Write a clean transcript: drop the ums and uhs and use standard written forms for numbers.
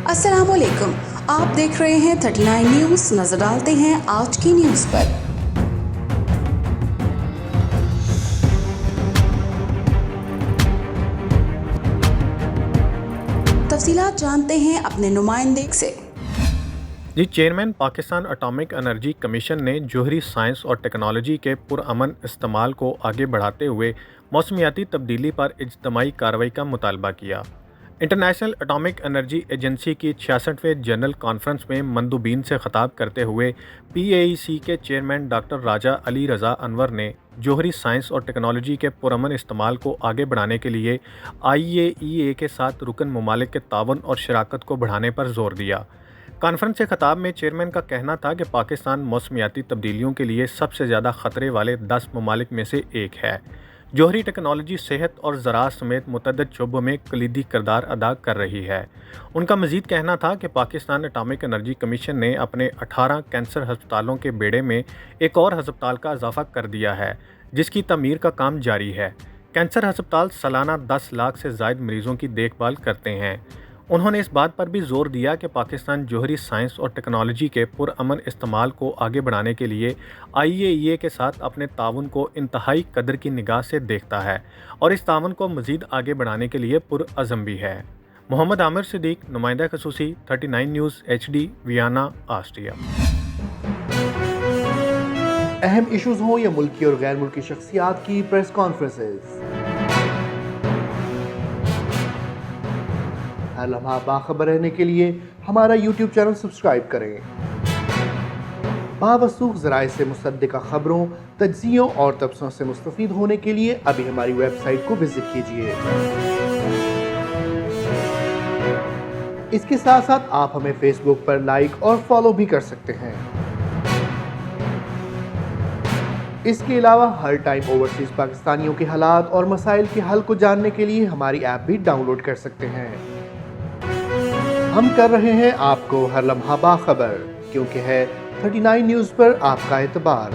अस्सलाम वालेकुम, आप देख रहे हैं 39 न्यूज़। नजर डालते हैं आज की न्यूज़ पर। तफसीलात जानते हैं अपने नुमाइंदे से। जी chairman Pakistan atomic energy commission ने जौहरी साइंस और टेक्नोलॉजी के पुरअमन इस्तेमाल को आगे बढ़ाते हुए मौसमियाती तब्दीली पर इज्तमाही कार्रवाई का मुतालबा किया। इंटरनेशनल एटॉमिक एनर्जी एजेंसी की 66वें जनरल कॉन्फ्रेंस में मंदूबीन से ख़ताब करते हुए PAEC के चेयरमैन डॉक्टर राजा अली रज़ा अनवर ने जौहरी साइंस और टेक्नोलॉजी के पुरअमन इस्तेमाल को आगे बढ़ाने के लिए IAEA के साथ रुकन ममालिक के तावन और शराकत को बढ़ाने पर जोर दिया। कॉन्फ्रेंस से खिताब में चेयरमैन का कहना था कि पाकिस्तान मौसमियाती तब्दीलियों के लिए सबसे ज़्यादा ख़तरे वाले 10 ममालिक में से एक है। जौहरी टेक्नोलॉजी सेहत और ज़राअत समेत मुतअद्दिद शोबों में कलीदी किरदार अदा कर रही है। उनका मज़ीद कहना था कि पाकिस्तान एटॉमिक एनर्जी कमीशन ने अपने 18 कैंसर हस्पतालों के बेड़े में एक और हस्पताल का इजाफा कर दिया है, जिसकी तमीर का काम जारी है। कैंसर हस्पताल सालाना 10 लाख से ज़ायद मरीज़ों की देखभाल करते हैं। उन्होंने इस बात पर भी जोर दिया कि पाकिस्तान जौहरी साइंस और टेक्नोलॉजी के पुरअमन इस्तेमाल को आगे बढ़ाने के लिए IAEA के साथ अपने ताउन को इंतहाई कदर की निगाह से देखता है और इस ताउन को मज़ीद आगे बढ़ाने के लिए पुरअज़म भी है। मोहम्मद आमिर सिद्दीक, नुमाइंदा खसूसी, 39 न्यूज़ HD, वियना, ऑस्ट्रिया। अहम इशूज़ हों या मुल्की और गैर मुल्की शख्सियात की प्रेस कॉन्फ्रेंसेस, हर लम्हा बाखबर रहने के लिए हमारा YouTube चैनल सब्सक्राइब करें। बावसूख ज़राए से मुसद्दिक़ा खबरों, तज्ज़ियों और तबसरों से मुस्तफ़ीद होने के लिए अभी हमारी वेबसाइट को विजिट कीजिए। इसके साथ साथ आप हमें फेसबुक पर लाइक और फॉलो भी कर सकते हैं। इसके अलावा हर टाइम ओवरसीज़ पाकिस्तानियों के हालात और मसाइल के हल को जानने के लिए हमारी ऐप भी डाउनलोड कर सकते हैं। हम कर रहे हैं आपको हर लम्हा बाखबर, क्योंकि है 39 न्यूज़ पर आपका एतबार।